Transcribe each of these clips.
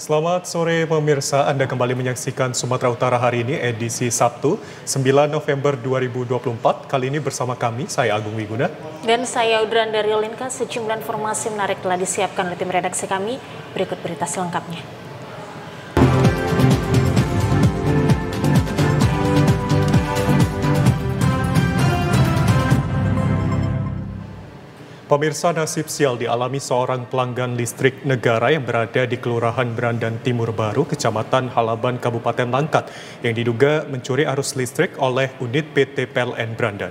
Selamat sore pemirsa, Anda kembali menyaksikan Sumatera Utara hari ini edisi Sabtu 9 November 2024. Kali ini bersama kami, saya Agung Wiguna. Dan saya Udran dari Linka. Sejumlah informasi menarik telah disiapkan oleh tim redaksi kami. Berikut berita selengkapnya. Pemirsa, nasib sial dialami seorang pelanggan listrik negara yang berada di Kelurahan Brandan Timur Baru, Kecamatan Halaban, Kabupaten Langkat, yang diduga mencuri arus listrik oleh unit PT PLN Brandan.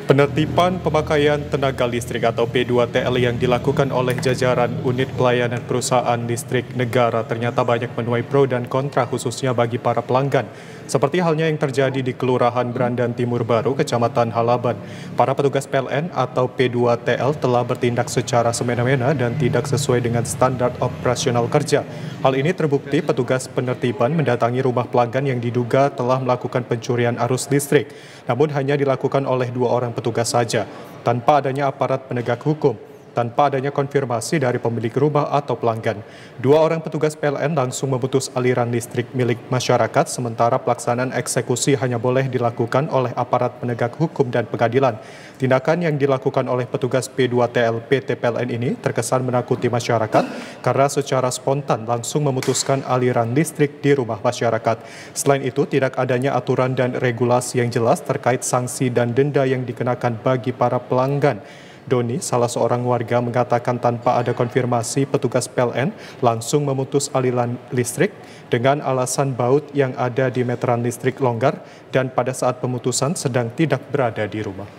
Penertiban pemakaian tenaga listrik atau P2TL yang dilakukan oleh jajaran unit pelayanan perusahaan listrik negara ternyata banyak menuai pro dan kontra khususnya bagi para pelanggan. Seperti halnya yang terjadi di Kelurahan Brandan Timur Baru, Kecamatan Halaban. Para petugas PLN atau P2TL telah bertindak secara semena-mena dan tidak sesuai dengan standar operasional kerja. Hal ini terbukti petugas penertiban mendatangi rumah pelanggan yang diduga telah melakukan pencurian arus listrik. Namun hanya dilakukan oleh 2 orang petugas saja, tanpa adanya aparat penegak hukum. Tanpa adanya konfirmasi dari pemilik rumah atau pelanggan. 2 orang petugas PLN langsung memutus aliran listrik milik masyarakat, sementara pelaksanaan eksekusi hanya boleh dilakukan oleh aparat penegak hukum dan pengadilan. Tindakan yang dilakukan oleh petugas P2TL PT PLN ini terkesan menakuti masyarakat karena secara spontan langsung memutuskan aliran listrik di rumah masyarakat. Selain itu, tidak adanya aturan dan regulasi yang jelas terkait sanksi dan denda yang dikenakan bagi para pelanggan. Doni, salah seorang warga, mengatakan tanpa ada konfirmasi petugas PLN langsung memutus aliran listrik dengan alasan baut yang ada di meteran listrik longgar dan pada saat pemutusan sedang tidak berada di rumah.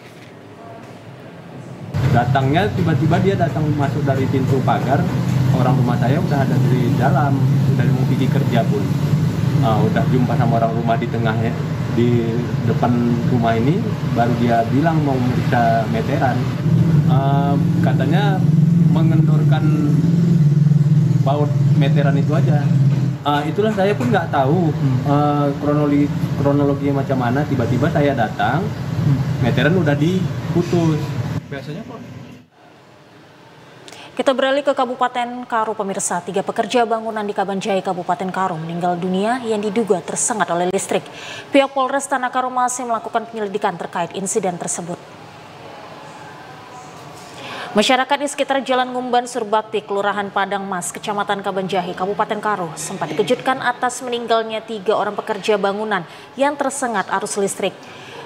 Datangnya tiba-tiba dia datang masuk dari pintu pagar, orang rumah saya udah ada di dalam, udah mau pergi kerja pun. Udah jumpa sama orang rumah di tengahnya, di depan rumah ini, baru dia bilang mau meriksa meteran. Katanya mengendorkan baut meteran itu aja. Itulah saya pun nggak tahu kronologi macam mana. Tiba-tiba saya datang, meteran udah diputus. Biasanya kok. Kita beralih ke Kabupaten Karo, pemirsa. 3 pekerja bangunan di Kabanjahe, Kabupaten Karo meninggal dunia yang diduga tersengat oleh listrik. Pihak Polres Tanah Karo masih melakukan penyelidikan terkait insiden tersebut. Masyarakat di sekitar Jalan Ngumban Surbakti, Kelurahan Padang Mas, Kecamatan Kabanjahe, Kabupaten Karo, sempat dikejutkan atas meninggalnya 3 orang pekerja bangunan yang tersengat arus listrik.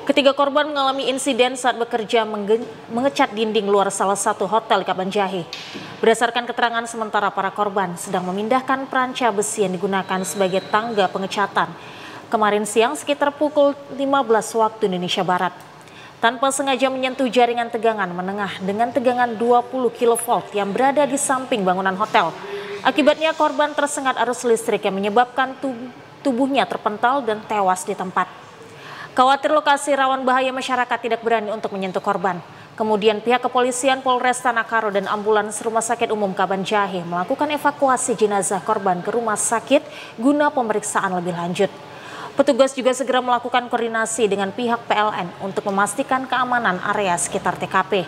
Ketiga korban mengalami insiden saat bekerja mengecat dinding luar salah satu hotel di Kabanjahe. Berdasarkan keterangan sementara, para korban sedang memindahkan peranca besi yang digunakan sebagai tangga pengecatan. Kemarin siang sekitar pukul 15 waktu Indonesia Barat. Tanpa sengaja menyentuh jaringan tegangan menengah dengan tegangan 20 kV yang berada di samping bangunan hotel. Akibatnya korban tersengat arus listrik yang menyebabkan tubuhnya terpental dan tewas di tempat. Khawatir lokasi rawan bahaya, masyarakat tidak berani untuk menyentuh korban. Kemudian pihak kepolisian Polres Tanah Karo dan ambulans Rumah Sakit Umum Kabanjahe melakukan evakuasi jenazah korban ke rumah sakit guna pemeriksaan lebih lanjut. Petugas juga segera melakukan koordinasi dengan pihak PLN untuk memastikan keamanan area sekitar TKP.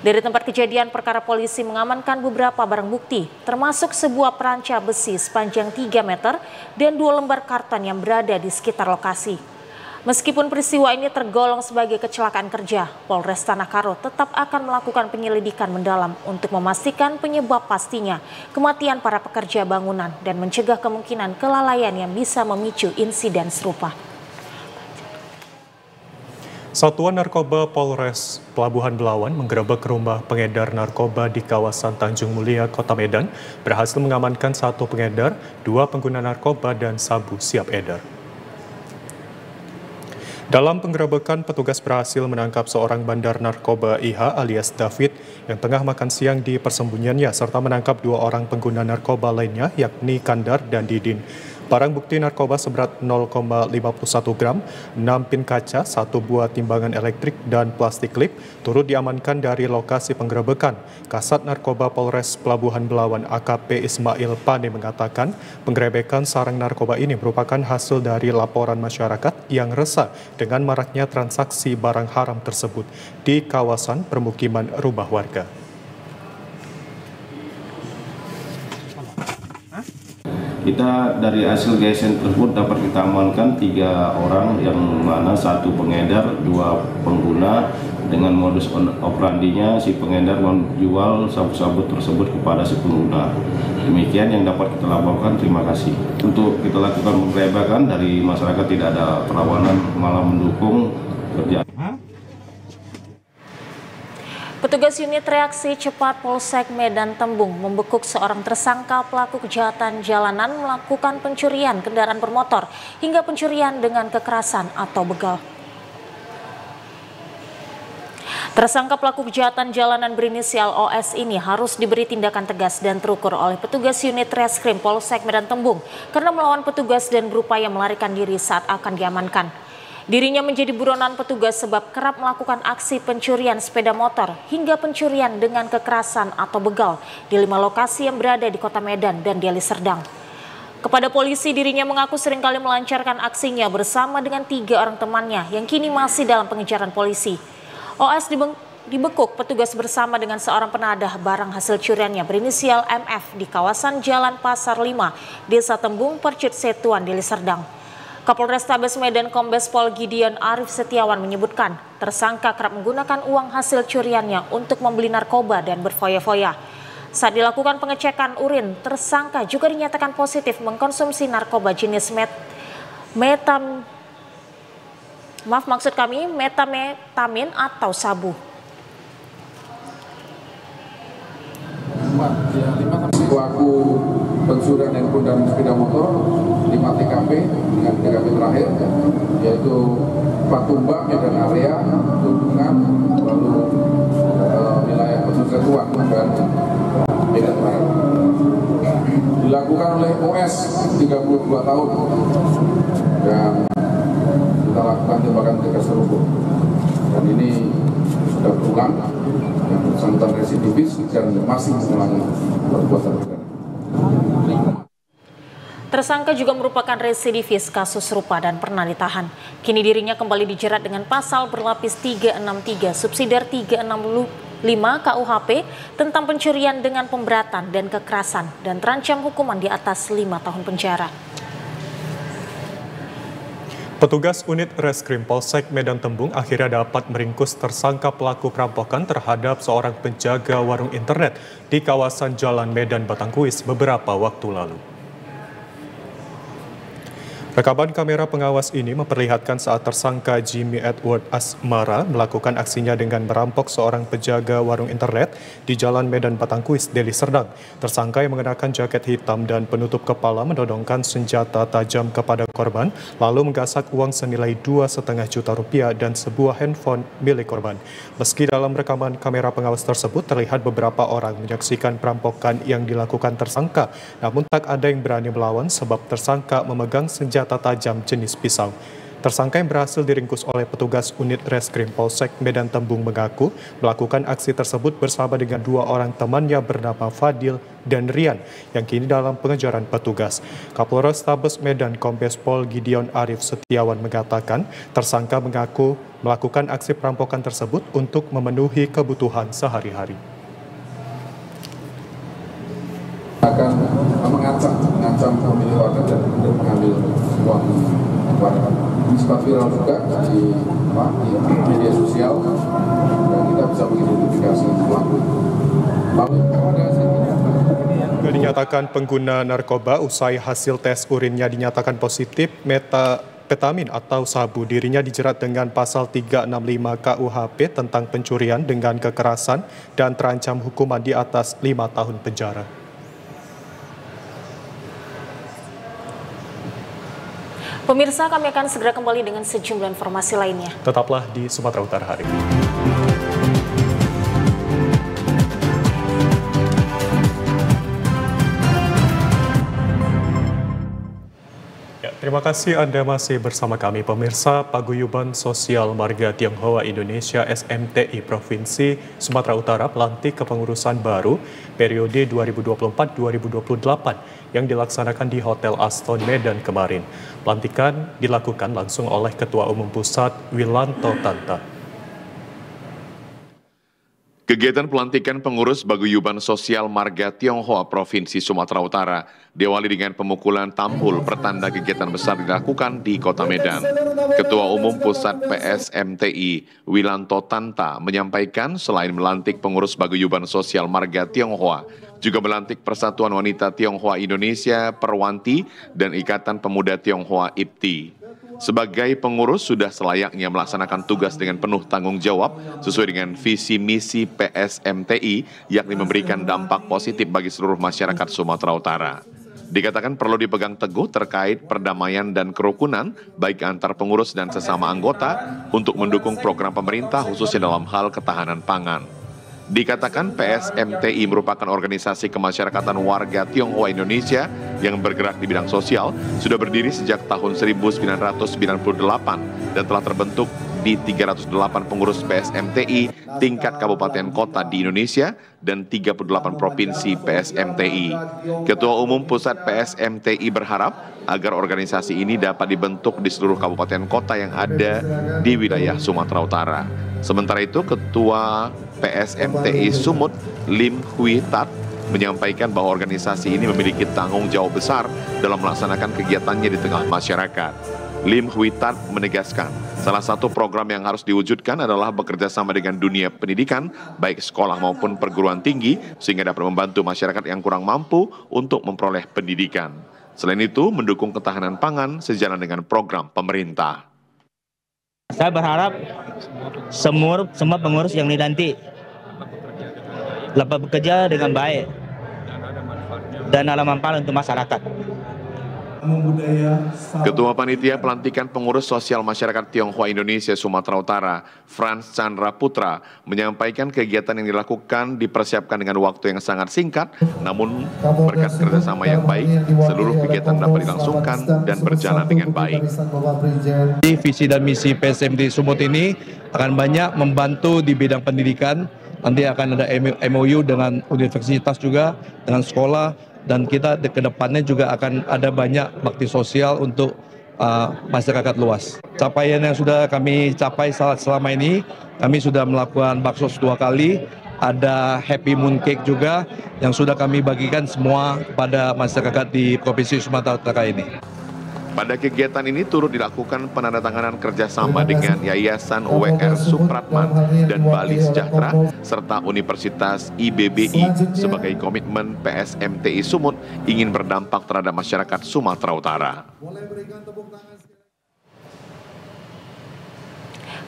Dari tempat kejadian perkara, polisi mengamankan beberapa barang bukti, termasuk sebuah peranca besi sepanjang 3 meter dan 2 lembar karton yang berada di sekitar lokasi. Meskipun peristiwa ini tergolong sebagai kecelakaan kerja, Polres Tanah Karo tetap akan melakukan penyelidikan mendalam untuk memastikan penyebab pastinya kematian para pekerja bangunan dan mencegah kemungkinan kelalaian yang bisa memicu insiden serupa. Satuan Narkoba Polres Pelabuhan Belawan menggerebek rumah pengedar narkoba di kawasan Tanjung Mulia, Kota Medan, berhasil mengamankan 1 pengedar, 2 pengguna narkoba dan sabu siap edar. Dalam penggerebekan, petugas berhasil menangkap seorang bandar narkoba IH alias David yang tengah makan siang di persembunyiannya, serta menangkap 2 orang pengguna narkoba lainnya yakni Kandar dan Didin. Barang bukti narkoba seberat 0,51 gram, 6 pin kaca, 1 buah timbangan elektrik dan plastik klip turut diamankan dari lokasi penggerebekan. Kasat Narkoba Polres Pelabuhan Belawan AKP Ismail Pane mengatakan penggerebekan sarang narkoba ini merupakan hasil dari laporan masyarakat yang resah dengan maraknya transaksi barang haram tersebut di kawasan permukiman rumah warga. Kita dari hasil GSM tersebut dapat kita amankan 3 orang, yang mana 1 pengedar, 2 pengguna. Dengan modus operandinya si pengedar menjual sabu-sabu tersebut kepada si pengguna. Demikian yang dapat kita laporkan. Terima kasih. Untuk kita lakukan penggerebekan, dari masyarakat tidak ada perlawanan, malah mendukung kerja. Petugas unit reaksi cepat Polsek Medan Tembung membekuk seorang tersangka pelaku kejahatan jalanan melakukan pencurian kendaraan bermotor hingga pencurian dengan kekerasan atau begal. Tersangka pelaku kejahatan jalanan berinisial OS ini harus diberi tindakan tegas dan terukur oleh petugas unit reskrim Polsek Medan Tembung karena melawan petugas dan berupaya melarikan diri saat akan diamankan. Dirinya menjadi buronan petugas sebab kerap melakukan aksi pencurian sepeda motor hingga pencurian dengan kekerasan atau begal di 5 lokasi yang berada di Kota Medan dan Deli Serdang. Kepada polisi, dirinya mengaku seringkali melancarkan aksinya bersama dengan 3 orang temannya yang kini masih dalam pengejaran polisi. OS dibekuk petugas bersama dengan seorang penadah barang hasil curiannya berinisial MF di kawasan Jalan Pasar 5, Desa Tembung, Percut Setuan, Deli Serdang. Kapolrestabes Medan Kombes Pol Gideon Arif Setiawan menyebutkan tersangka kerap menggunakan uang hasil curiannya untuk membeli narkoba dan berfoya-foya. Saat dilakukan pengecekan urin, tersangka juga dinyatakan positif mengkonsumsi narkoba jenis metamfetamin atau sabu. Pelaku pencurian handphone dan sepeda motor 5 TKP dengan TKP terakhir, yaitu Patumbak, Medan Area, Tunjungan, lalu wilayah Percut Setuan dan Medan Barat. Dilakukan oleh OS 32 tahun dan kita lakukan tembakan tegas terukur. Dan ini sudah berulang, yang bersangkutan residivis dan masih mengulangi perbuatan pidana. Tersangka juga merupakan residivis kasus serupa dan pernah ditahan. Kini dirinya kembali dijerat dengan pasal berlapis 363 subsidiar 365 KUHP tentang pencurian dengan pemberatan dan kekerasan dan terancam hukuman di atas 5 tahun penjara. Petugas unit reskrim Polsek Medan Tembung akhirnya dapat meringkus tersangka pelaku perampokan terhadap seorang penjaga warung internet di kawasan Jalan Medan Batangkuis beberapa waktu lalu. Rekaman kamera pengawas ini memperlihatkan saat tersangka Jimmy Edward Asmara melakukan aksinya dengan merampok seorang penjaga warung internet di Jalan Medan Batangkuis, Deli Serdang. Tersangka yang mengenakan jaket hitam dan penutup kepala menodongkan senjata tajam kepada korban, lalu menggasak uang senilai 2,5 juta rupiah dan sebuah handphone milik korban. Meski dalam rekaman kamera pengawas tersebut terlihat beberapa orang menyaksikan perampokan yang dilakukan tersangka, namun tak ada yang berani melawan sebab tersangka memegang senjata tajam jenis pisau. Tersangka yang berhasil diringkus oleh petugas unit reskrim Polsek Medan Tembung mengaku melakukan aksi tersebut bersama dengan 2 orang temannya bernama Fadil dan Rian yang kini dalam pengejaran petugas. Kapolrestabes Medan Kombes Pol Gideon Arif Setiawan mengatakan tersangka mengaku melakukan aksi perampokan tersebut untuk memenuhi kebutuhan sehari-hari. Akan mengancam pemilik warga dan mengambil uang warga. Ini sempat viral juga di media sosial dan kita bisa mengidentifikasi pelaku. Dinyatakan pengguna narkoba usai hasil tes urinnya dinyatakan positif metapetamin atau sabu. Dirinya dijerat dengan pasal 365 KUHP tentang pencurian dengan kekerasan dan terancam hukuman di atas 5 tahun penjara. Pemirsa, kami akan segera kembali dengan sejumlah informasi lainnya. Tetaplah di Sumatera Utara hari ini. Terima kasih Anda masih bersama kami pemirsa. Paguyuban Sosial Marga Tionghoa Indonesia SMTI Provinsi Sumatera Utara pelantik kepengurusan baru periode 2024-2028 yang dilaksanakan di Hotel Aston Medan kemarin. Pelantikan dilakukan langsung oleh Ketua Umum Pusat Wilanto Tanta. Kegiatan pelantikan pengurus paguyuban sosial Marga Tionghoa Provinsi Sumatera Utara diawali dengan pemukulan tampul pertanda kegiatan besar dilakukan di Kota Medan. Ketua Umum Pusat PSMTI, Wilanto Tanta, menyampaikan selain melantik pengurus paguyuban sosial Marga Tionghoa, juga melantik Persatuan Wanita Tionghoa Indonesia Perwanti dan Ikatan Pemuda Tionghoa IPTI. Sebagai pengurus sudah selayaknya melaksanakan tugas dengan penuh tanggung jawab sesuai dengan visi misi PSMTI, yakni memberikan dampak positif bagi seluruh masyarakat Sumatera Utara. Dikatakan perlu dipegang teguh terkait perdamaian dan kerukunan baik antar pengurus dan sesama anggota untuk mendukung program pemerintah khususnya dalam hal ketahanan pangan. Dikatakan PSMTI merupakan organisasi kemasyarakatan warga Tionghoa Indonesia yang bergerak di bidang sosial, sudah berdiri sejak tahun 1998 dan telah terbentuk di 308 pengurus PSMTI tingkat kabupaten kota di Indonesia dan 38 provinsi PSMTI. Ketua Umum Pusat PSMTI berharap agar organisasi ini dapat dibentuk di seluruh kabupaten kota yang ada di wilayah Sumatera Utara. Sementara itu, Ketua PSMTI Sumut, Lim Hui Tat, menyampaikan bahwa organisasi ini memiliki tanggung jawab besar dalam melaksanakan kegiatannya di tengah masyarakat. Lim Hui Tat menegaskan, salah satu program yang harus diwujudkan adalah bekerja sama dengan dunia pendidikan, baik sekolah maupun perguruan tinggi, sehingga dapat membantu masyarakat yang kurang mampu untuk memperoleh pendidikan. Selain itu, mendukung ketahanan pangan sejalan dengan program pemerintah. Saya berharap semua pengurus yang dilantik dapat bekerja dengan baik dan ada manfaat untuk masyarakat. Ketua Panitia Pelantikan Pengurus Sosial Masyarakat Tionghoa Indonesia Sumatera Utara, Frans Chandra Putra, menyampaikan kegiatan yang dilakukan dipersiapkan dengan waktu yang sangat singkat, namun berkat kerjasama yang baik, seluruh kegiatan dapat dilangsungkan dan berjalan dengan baik. Visi dan misi PSMTI Sumut ini akan banyak membantu di bidang pendidikan. Nanti akan ada MOU dengan universitas juga, dengan sekolah, dan kita ke depannya juga akan ada banyak bakti sosial untuk masyarakat luas. Capaian yang sudah kami capai selama ini, kami sudah melakukan baksos 2 kali, ada Happy Moon Cake juga yang sudah kami bagikan semua kepada masyarakat di Provinsi Sumatera Utara ini. Pada kegiatan ini turut dilakukan penandatanganan kerjasama dengan Yayasan WR Supratman dan Bali Sejahtera serta Universitas IBBI sebagai komitmen PSMTI Sumut ingin berdampak terhadap masyarakat Sumatera Utara.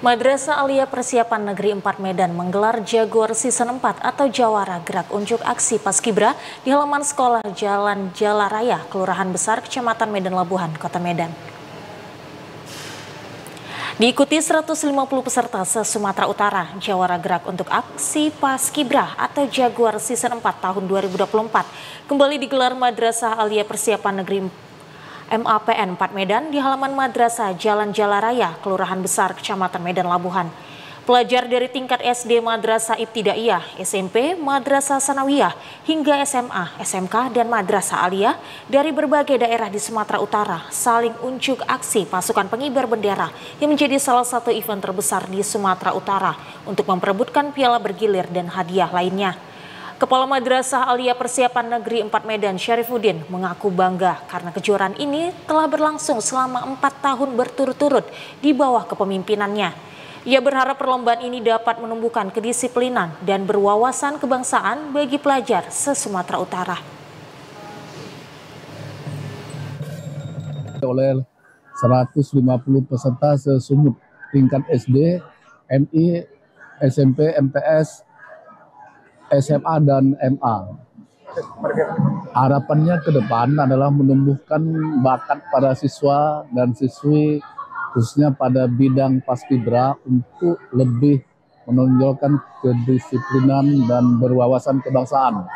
Madrasah Aliyah Persiapan Negeri 4 Medan menggelar Jaguar Season 4 atau Jawara Gerak Unjuk Aksi Paskibra di halaman sekolah Jalan Jalaraya, Kelurahan Besar, Kecamatan Medan Labuhan, Kota Medan. Diikuti 150 peserta se-Sumatera Utara, Jawara Gerak Untuk Aksi Paskibra atau Jaguar Season 4 tahun 2024 kembali digelar Madrasah Aliyah Persiapan Negeri MAPN 4 Medan di halaman Madrasah Jalan Jalaraya, Kelurahan Besar, Kecamatan Medan Labuhan. Pelajar dari tingkat SD Madrasah Ibtidaiyah, SMP, Madrasah Sanawiyah, hingga SMA, SMK, dan Madrasah Aliyah dari berbagai daerah di Sumatera Utara saling unjuk aksi pasukan pengibar bendera yang menjadi salah satu event terbesar di Sumatera Utara untuk memperebutkan piala bergilir dan hadiah lainnya. Kepala Madrasah Aliyah Persiapan Negeri 4 Medan, Syarifuddin, mengaku bangga karena kejuaraan ini telah berlangsung selama 4 tahun berturut-turut di bawah kepemimpinannya. Ia berharap perlombaan ini dapat menumbuhkan kedisiplinan dan berwawasan kebangsaan bagi pelajar se-Sumatera Utara. Oleh 150 peserta se-Sumut tingkat SD, MI, SMP, MTS, SMA dan MA. Harapannya ke depan adalah menumbuhkan bakat pada siswa dan siswi khususnya pada bidang paskibra untuk lebih menonjolkan kedisiplinan dan berwawasan kebangsaan.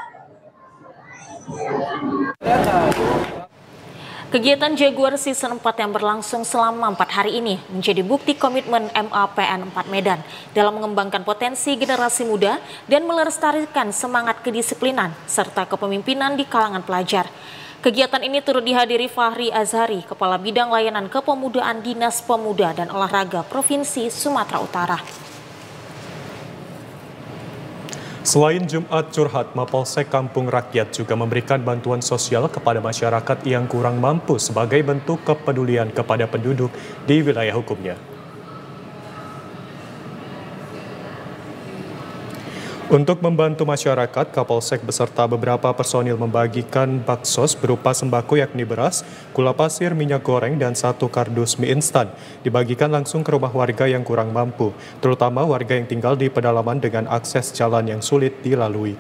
Kegiatan Jaguar Season 4 yang berlangsung selama 4 hari ini menjadi bukti komitmen MAPN 4 Medan dalam mengembangkan potensi generasi muda dan melestarikan semangat kedisiplinan serta kepemimpinan di kalangan pelajar. Kegiatan ini turut dihadiri Fahri Azhari, Kepala Bidang Layanan Kepemudaan Dinas Pemuda dan Olahraga Provinsi Sumatera Utara. Selain Jumat curhat, Mapolsek Kampung Rakyat juga memberikan bantuan sosial kepada masyarakat yang kurang mampu sebagai bentuk kepedulian kepada penduduk di wilayah hukumnya. Untuk membantu masyarakat, Kapolsek beserta beberapa personil membagikan baksos berupa sembako yakni beras, gula pasir, minyak goreng, dan 1 kardus mie instan. Dibagikan langsung ke rumah warga yang kurang mampu, terutama warga yang tinggal di pedalaman dengan akses jalan yang sulit dilalui.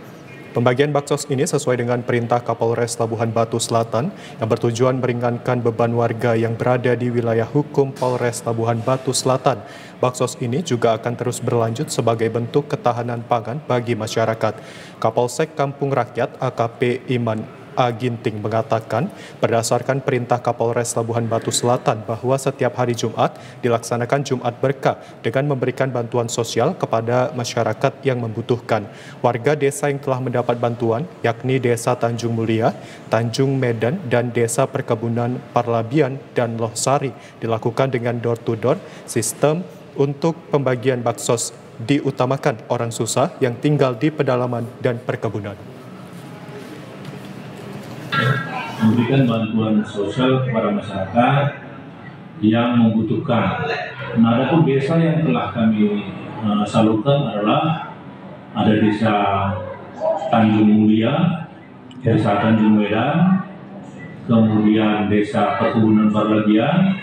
Pembagian baksos ini sesuai dengan perintah Kapolres Labuhan Batu Selatan yang bertujuan meringankan beban warga yang berada di wilayah hukum Polres Labuhan Batu Selatan. Baksos ini juga akan terus berlanjut sebagai bentuk ketahanan pangan bagi masyarakat. Kapolsek Kampung Rakyat AKP Iman A. Ginting mengatakan, berdasarkan perintah Kapolres Labuhan Batu Selatan bahwa setiap hari Jumat dilaksanakan Jumat Berkah dengan memberikan bantuan sosial kepada masyarakat yang membutuhkan. Warga desa yang telah mendapat bantuan, yakni Desa Tanjung Mulia, Tanjung Medan, dan Desa Perkebunan Parlabian dan Lohsari, dilakukan dengan door-to-door sistem. Untuk pembagian baksos diutamakan orang susah yang tinggal di pedalaman dan perkebunan. Memberikan bantuan sosial kepada masyarakat yang membutuhkan. Nah, adapun desa yang telah kami salurkan adalah ada Desa Tanjung Mulia, Desa Tanjung Medan, kemudian Desa Perkebunan Parlabian,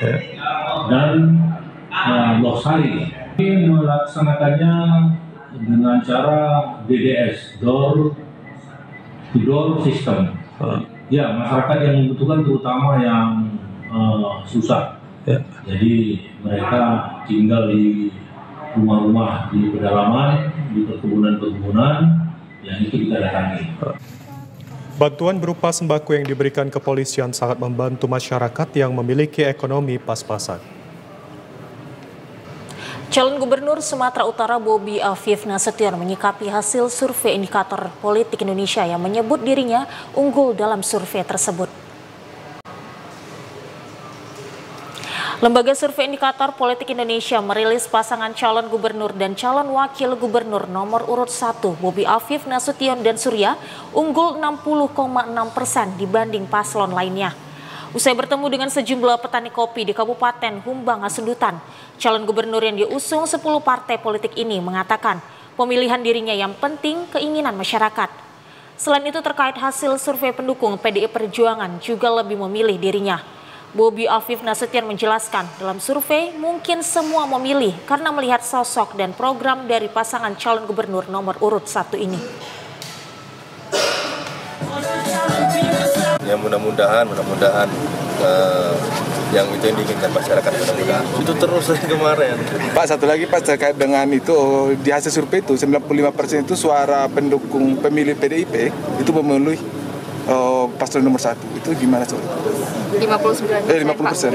dan Lohsari. Ini melaksanakannya dengan cara DDS, door to door system. Ya, masyarakat yang membutuhkan terutama yang susah. Jadi mereka tinggal di rumah-rumah di pedalaman, di perkebunan-perkebunan, yang itu kita datangi. Bantuan berupa sembako yang diberikan kepolisian sangat membantu masyarakat yang memiliki ekonomi pas-pasan. Calon Gubernur Sumatera Utara Bobi Afif Nasution menyikapi hasil survei indikator politik Indonesia yang menyebut dirinya unggul dalam survei tersebut. Lembaga Survei Indikator Politik Indonesia merilis pasangan calon gubernur dan calon wakil gubernur nomor urut 1 Bobi Afif Nasution dan Surya unggul 60,6% dibanding paslon lainnya. Usai bertemu dengan sejumlah petani kopi di Kabupaten Humbang Hasundutan, calon gubernur yang diusung 10 partai politik ini mengatakan pemilihan dirinya yang penting keinginan masyarakat. Selain itu terkait hasil survei pendukung PDI Perjuangan juga lebih memilih dirinya. Bobi Afif Nasution menjelaskan dalam survei mungkin semua memilih karena melihat sosok dan program dari pasangan calon gubernur nomor urut 1 ini. Ya mudah-mudahan yang itu yang diinginkan masyarakat, mudah-mudahan itu terus dari kemarin. Pak, satu lagi Pak, terkait dengan itu di hasil survei itu 95% itu suara pendukung pemilih PDIP itu memenuhi paslon nomor 1. Itu gimana soal? 59%. 59%.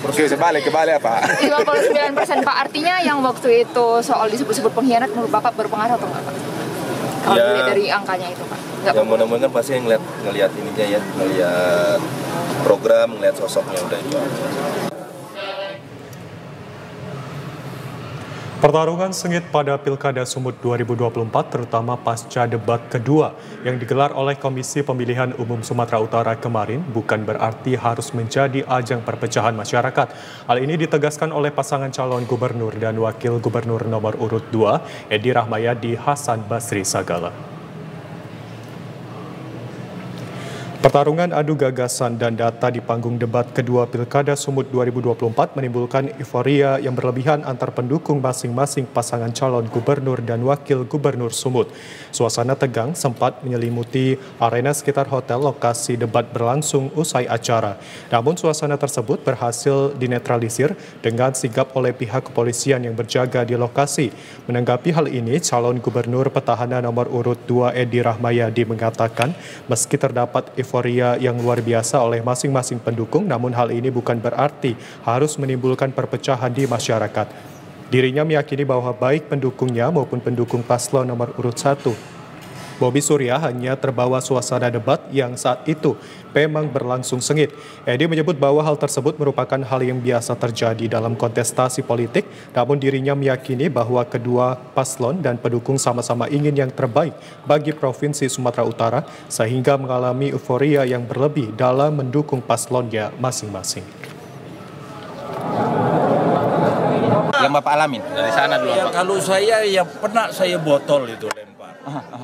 Oke, kebalik apa? 59% Pak, artinya yang waktu itu soal disebut-sebut pengkhianat menurut Bapak berpengaruh atau enggak Pak? Kalau dilihat dari angkanya itu Pak. Ya mudah-mudahan pasti ngelihat ininya ya, ngelihat program, ngelihat sosoknya udah itu. Pertarungan sengit pada Pilkada Sumut 2024 terutama pasca debat kedua yang digelar oleh Komisi Pemilihan Umum Sumatera Utara kemarin bukan berarti harus menjadi ajang perpecahan masyarakat. Hal ini ditegaskan oleh pasangan calon gubernur dan wakil gubernur nomor urut 2 Edi Rahmayadi Hasan Basri Sagala. Pertarungan adu gagasan dan data di panggung debat kedua Pilkada Sumut 2024 menimbulkan euforia yang berlebihan antar pendukung masing-masing pasangan calon gubernur dan wakil gubernur Sumut. Suasana tegang sempat menyelimuti arena sekitar hotel lokasi debat berlangsung usai acara. Namun suasana tersebut berhasil dinetralisir dengan sigap oleh pihak kepolisian yang berjaga di lokasi. Menanggapi hal ini, calon gubernur petahana nomor urut 2 Edi Rahmayadi mengatakan meski terdapat euforia yang luar biasa oleh masing-masing pendukung, namun hal ini bukan berarti harus menimbulkan perpecahan di masyarakat. Dirinya meyakini bahwa baik pendukungnya maupun pendukung paslon nomor urut 1 Bobi Surya hanya terbawa suasana debat yang saat itu memang berlangsung sengit. Edi menyebut bahwa hal tersebut merupakan hal yang biasa terjadi dalam kontestasi politik, namun dirinya meyakini bahwa kedua paslon dan pendukung sama-sama ingin yang terbaik bagi Provinsi Sumatera Utara, sehingga mengalami euforia yang berlebih dalam mendukung paslonnya masing-masing. Yang Bapak alamin dari sana dulu, Pak. Kalau saya ya pernah saya botol itu lempar.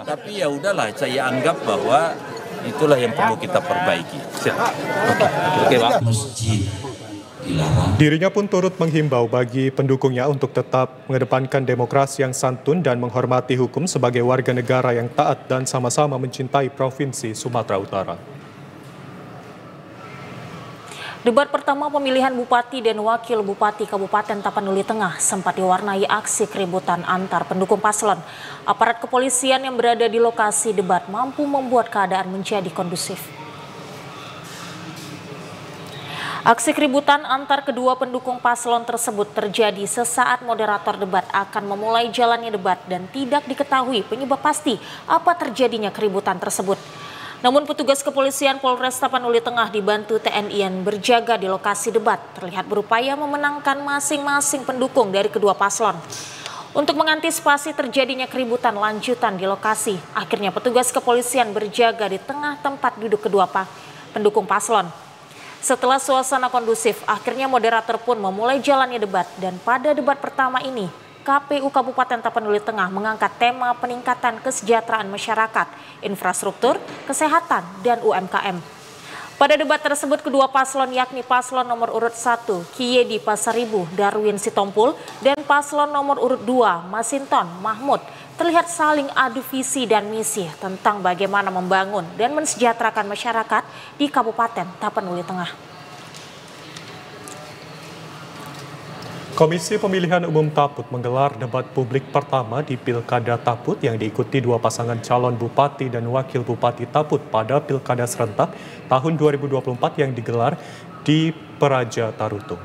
Tapi ya udahlah, saya anggap bahwa itulah yang perlu kita perbaiki. Oke, Pak. Dirinya pun turut menghimbau bagi pendukungnya untuk tetap mengedepankan demokrasi yang santun dan menghormati hukum sebagai warga negara yang taat dan sama-sama mencintai Provinsi Sumatera Utara. Debat pertama pemilihan Bupati dan Wakil Bupati Kabupaten Tapanuli Tengah sempat diwarnai aksi keributan antar pendukung paslon. Aparat kepolisian yang berada di lokasi debat mampu membuat keadaan menjadi kondusif. Aksi keributan antar kedua pendukung paslon tersebut terjadi sesaat moderator debat akan memulai jalannya debat dan tidak diketahui penyebab pasti apa terjadinya keributan tersebut. Namun petugas kepolisian Polres Tapanuli Tengah dibantu TNI yang berjaga di lokasi debat terlihat berupaya memenangkan masing-masing pendukung dari kedua paslon. Untuk mengantisipasi terjadinya keributan lanjutan di lokasi, akhirnya petugas kepolisian berjaga di tengah tempat duduk kedua pendukung paslon. Setelah suasana kondusif, akhirnya moderator pun memulai jalannya debat dan pada debat pertama ini, KPU Kabupaten Tapanuli Tengah mengangkat tema peningkatan kesejahteraan masyarakat, infrastruktur, kesehatan, dan UMKM. Pada debat tersebut, kedua paslon yakni paslon nomor urut 1, Kiyedi Pasaribu Darwin Sitompul, dan paslon nomor urut 2, Masinton Mahmud, terlihat saling adu visi dan misi tentang bagaimana membangun dan mensejahterakan masyarakat di Kabupaten Tapanuli Tengah. Komisi Pemilihan Umum Taput menggelar debat publik pertama di Pilkada Taput yang diikuti dua pasangan calon Bupati dan Wakil Bupati Taput pada Pilkada Serentak tahun 2024 yang digelar di Peraja Tarutung.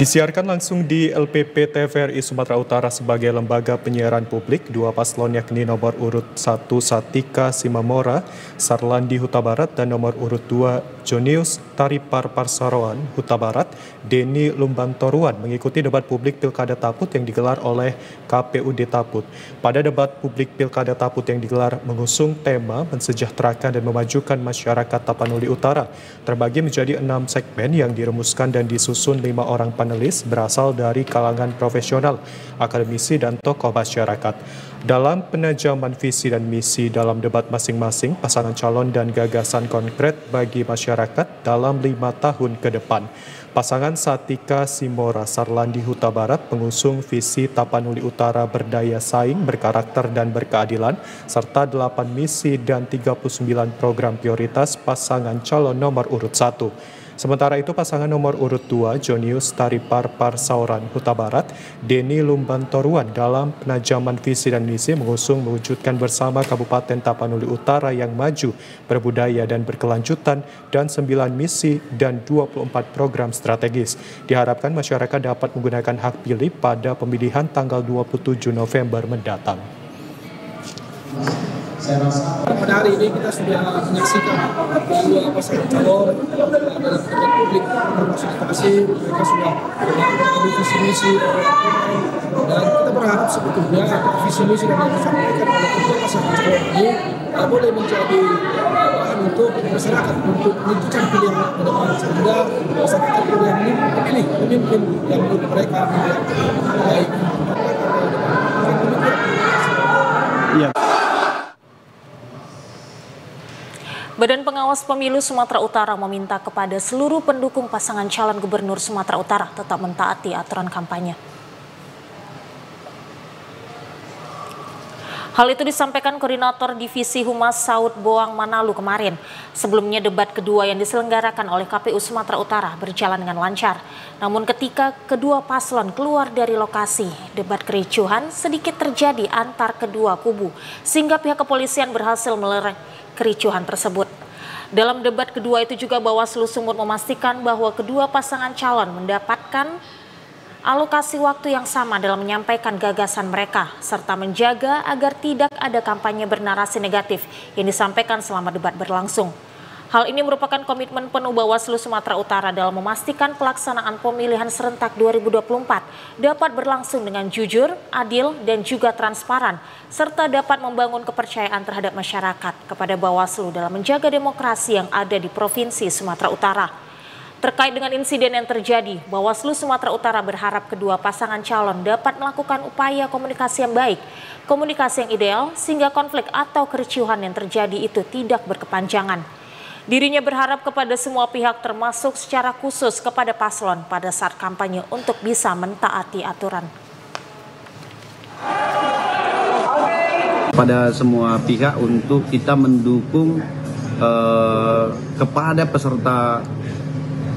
Disiarkan langsung di LPP TVRI Sumatera Utara sebagai lembaga penyiaran publik, dua paslon yakni nomor urut 1 Satika Simamora, Sarlandi Huta Barat, dan nomor urut 2 Jonius Taripar Parsaroan Huta Barat, Denny Lumbantoruan mengikuti debat publik Pilkada Taput yang digelar oleh KPUD Taput. Pada debat publik Pilkada Taput yang digelar mengusung tema mensejahterakan dan memajukan masyarakat Tapanuli Utara, terbagi menjadi 6 segmen yang dirumuskan dan disusun 5 orang panelis berasal dari kalangan profesional, akademisi, dan tokoh masyarakat. Dalam penajaman visi dan misi dalam debat masing-masing, pasangan calon dan gagasan konkret bagi masyarakat dalam 5 tahun ke depan. Pasangan Satika Simora Sarlandi Huta Barat mengusung visi Tapanuli Utara berdaya saing, berkarakter, dan berkeadilan, serta 8 misi dan 39 program prioritas pasangan calon nomor urut 1. Sementara itu pasangan nomor urut 2 Jonius Taripar Parsauran Huta Barat, Denny Lumbantoruan dalam penajaman visi dan misi mengusung mewujudkan bersama Kabupaten Tapanuli Utara yang maju, berbudaya dan berkelanjutan, dan 9 misi dan 24 program strategis. Diharapkan masyarakat dapat menggunakan hak pilih pada pemilihan tanggal 27 November mendatang. Pada hari ini kita sudah menyaksikan dua pasangan calon dalam debat publik berkonsultasi, mereka sudah melakukan visi misi dan kita berharap sebetulnya visi misi dan yang disampaikan oleh kedua pasangan calon ini boleh menjadi bahan untuk masyarakat untuk menentukan pilihan ke depan sehingga masyarakat boleh memilih pemimpin yang menurut mereka baik. Badan Pengawas Pemilu Sumatera Utara meminta kepada seluruh pendukung pasangan calon gubernur Sumatera Utara tetap mentaati aturan kampanye. Hal itu disampaikan Koordinator Divisi Humas Saud Boang Manalu kemarin. Sebelumnya debat kedua yang diselenggarakan oleh KPU Sumatera Utara berjalan dengan lancar. Namun ketika kedua paslon keluar dari lokasi, debat kericuhan sedikit terjadi antar kedua kubu, sehingga pihak kepolisian berhasil melerai kericuhan tersebut. Dalam debat kedua itu juga Bawaslu Sumut memastikan bahwa kedua pasangan calon mendapatkan alokasi waktu yang sama dalam menyampaikan gagasan mereka, serta menjaga agar tidak ada kampanye bernarasi negatif yang disampaikan selama debat berlangsung. Hal ini merupakan komitmen penuh Bawaslu Sumatera Utara dalam memastikan pelaksanaan pemilihan serentak 2024 dapat berlangsung dengan jujur, adil, dan juga transparan, serta dapat membangun kepercayaan terhadap masyarakat kepada Bawaslu dalam menjaga demokrasi yang ada di Provinsi Sumatera Utara. Terkait dengan insiden yang terjadi, Bawaslu Sumatera Utara berharap kedua pasangan calon dapat melakukan upaya komunikasi yang baik, komunikasi yang ideal, sehingga konflik atau kericuhan yang terjadi itu tidak berkepanjangan. Dirinya berharap kepada semua pihak termasuk secara khusus kepada paslon pada saat kampanye untuk bisa mentaati aturan. Pada semua pihak untuk kita mendukung kepada peserta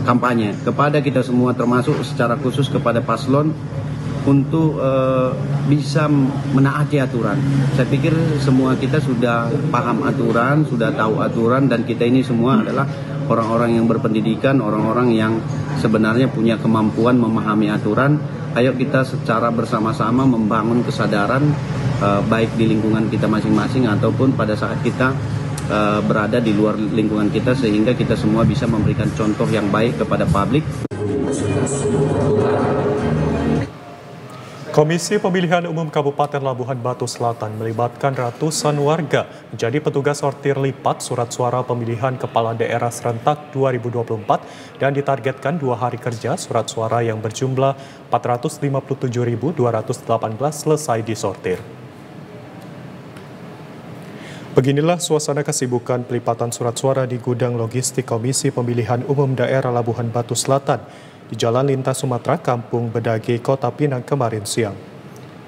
kampanye, kepada kita semua termasuk secara khusus kepada paslon untuk bisa menaati aturan. Saya pikir semua kita sudah paham aturan, sudah tahu aturan, dan kita ini semua adalah orang-orang yang berpendidikan, orang-orang yang sebenarnya punya kemampuan memahami aturan. Ayo kita secara bersama-sama membangun kesadaran baik di lingkungan kita masing-masing ataupun pada saat kita berada di luar lingkungan kita, sehingga kita semua bisa memberikan contoh yang baik kepada publik. Komisi Pemilihan Umum Kabupaten Labuhan Batu Selatan melibatkan ratusan warga menjadi petugas sortir lipat surat suara pemilihan kepala daerah serentak 2024 dan ditargetkan 2 hari kerja surat suara yang berjumlah 457.218 selesai disortir. Beginilah suasana kesibukan pelipatan surat suara di gudang logistik Komisi Pemilihan Umum Daerah Labuhan Batu Selatan di Jalan Lintas Sumatera, Kampung Bedage, Kota Pinang kemarin siang.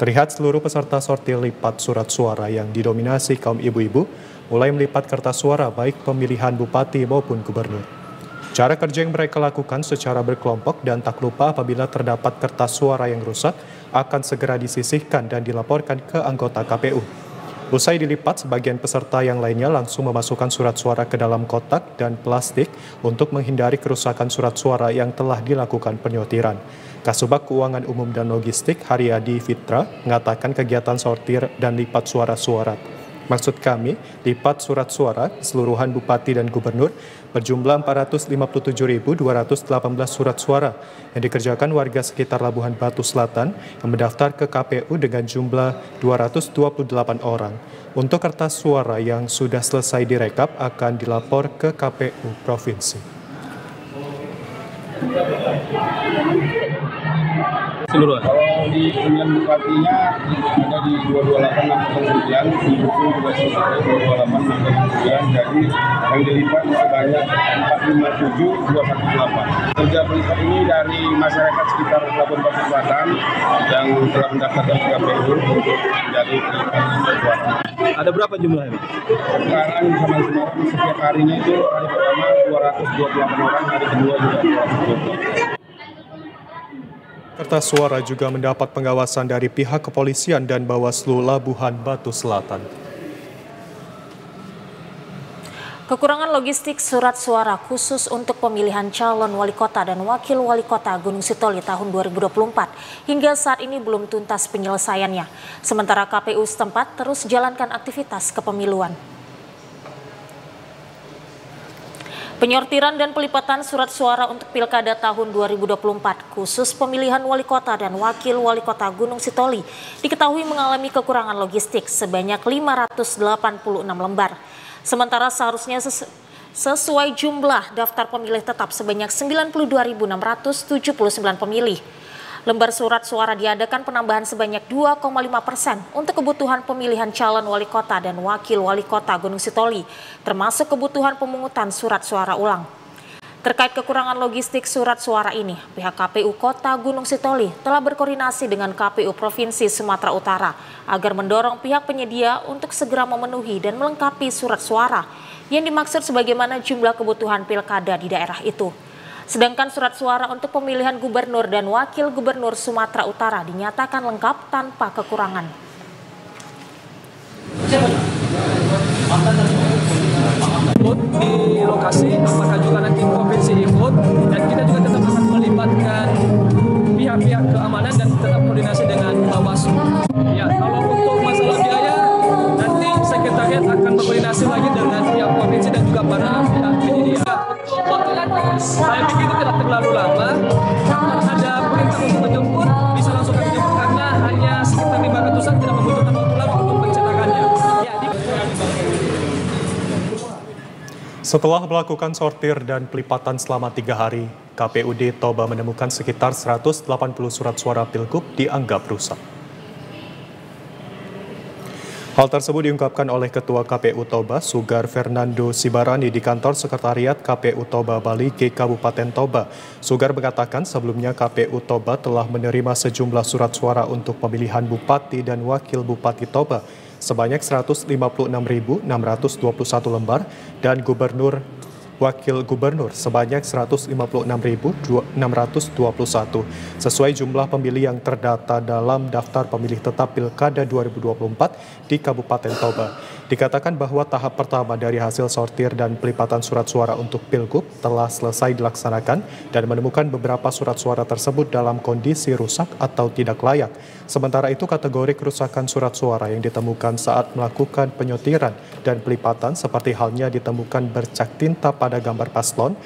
Terlihat seluruh peserta sortir lipat surat suara yang didominasi kaum ibu-ibu mulai melipat kertas suara baik pemilihan bupati maupun gubernur. Cara kerja yang mereka lakukan secara berkelompok dan tak lupa apabila terdapat kertas suara yang rusak akan segera disisihkan dan dilaporkan ke anggota KPU. Usai dilipat, sebagian peserta yang lainnya langsung memasukkan surat suara ke dalam kotak dan plastik untuk menghindari kerusakan surat suara yang telah dilakukan penyortiran. Kasubag Keuangan Umum dan Logistik Haryadi Fitra mengatakan kegiatan sortir dan lipat suara-suara. Maksud kami, lipat surat suara keseluruhan bupati dan gubernur berjumlah 457.218 surat suara yang dikerjakan warga sekitar Labuhan Batu Selatan yang mendaftar ke KPU dengan jumlah 228 orang. Untuk kertas suara yang sudah selesai direkap akan dilapor ke KPU Provinsi. Seluruh. Kalau di pemilihan bupatinya ada di 228 di Bukung juga selesai 228 jadi yang dilipat sebanyak 457.218. Kerja pelipat ini dari masyarakat sekitar Labuhan Batu Selatan yang telah mendaftarkan ke KPU untuk menjadi pelipat suara. Ada berapa jumlahnya? Sekarang sama Semarang setiap harinya itu hari pertama 228 orang, hari kedua juga 220. Kertas suara juga mendapat pengawasan dari pihak kepolisian dan Bawaslu Labuhan Batu Selatan. Kekurangan logistik surat suara khusus untuk pemilihan calon wali kota dan wakil wali kota Gunung Sitoli tahun 2024 hingga saat ini belum tuntas penyelesaiannya. Sementara KPU setempat terus jalankan aktivitas kepemiluan. Penyortiran dan pelipatan surat suara untuk Pilkada tahun 2024 khusus pemilihan wali kota dan wakil wali kota Gunung Sitoli diketahui mengalami kekurangan logistik sebanyak 586 lembar. Sementara seharusnya sesuai jumlah daftar pemilih tetap sebanyak 92.679 pemilih. Lembar surat suara diadakan penambahan sebanyak 2,5% untuk kebutuhan pemilihan calon wali kota dan wakil wali kota Gunung Sitoli, termasuk kebutuhan pemungutan surat suara ulang. Terkait kekurangan logistik surat suara ini, pihak KPU Kota Gunung Sitoli telah berkoordinasi dengan KPU Provinsi Sumatera Utara agar mendorong pihak penyedia untuk segera memenuhi dan melengkapi surat suara yang dimaksud sebagaimana jumlah kebutuhan pilkada di daerah itu. Sedangkan surat suara untuk pemilihan gubernur dan wakil gubernur Sumatera Utara dinyatakan lengkap tanpa kekurangan. Di lokasi, apakah juga nanti provinsi ikut, dan kita juga tetap akan melibatkan pihak-pihak keamanan Setelah melakukan sortir dan pelipatan selama 3 hari, KPUD Toba menemukan sekitar 180 surat suara Pilgub dianggap rusak. Hal tersebut diungkapkan oleh Ketua KPU Toba, Sugar Fernando Sibarani di kantor sekretariat KPU Toba Bali G Kabupaten Toba. Sugar mengatakan sebelumnya KPU Toba telah menerima sejumlah surat suara untuk pemilihan Bupati dan Wakil Bupati Toba sebanyak 156.621 lembar dan Gubernur Wakil Gubernur sebanyak 156.621 sesuai jumlah pemilih yang terdata dalam daftar pemilih tetap Pilkada 2024 di Kabupaten Toba. Dikatakan bahwa tahap pertama dari hasil sortir dan pelipatan surat suara untuk Pilgub telah selesai dilaksanakan dan menemukan beberapa surat suara tersebut dalam kondisi rusak atau tidak layak. Sementara itu kategori kerusakan surat suara yang ditemukan saat melakukan penyotiran dan pelipatan seperti halnya ditemukan bercak tinta pada gambar paslon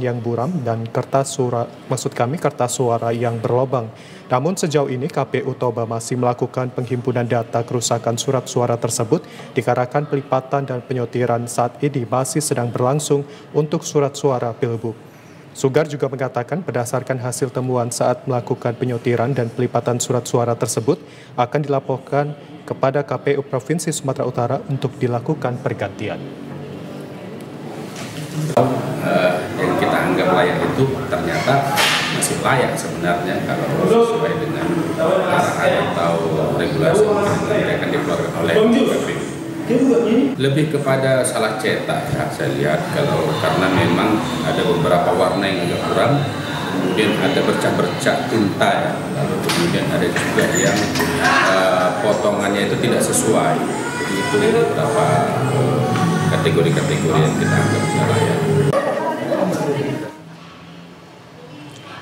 yang buram dan kertas suara yang berlobang. Namun sejauh ini KPU Toba masih melakukan penghimpunan data kerusakan surat suara tersebut dikarenakan pelipatan dan penyotiran saat ini masih sedang berlangsung untuk surat suara Pilgub. Sugar juga mengatakan berdasarkan hasil temuan saat melakukan penyotiran dan pelipatan surat suara tersebut akan dilaporkan kepada KPU Provinsi Sumatera Utara untuk dilakukan pergantian. Yang kita anggap layak itu ternyata masih layak sebenarnya kalau sesuai dengan arahan atau regulasi yang akan dikeluarkan oleh KPU. Lebih kepada salah cetak ya, saya lihat karena memang ada beberapa warna yang agak kurang, kemudian ada bercak-bercak tinta ya, lalu kemudian ada juga yang potongannya itu tidak sesuai. Jadi itu beberapa kategori-kategori yang kita anggap layak.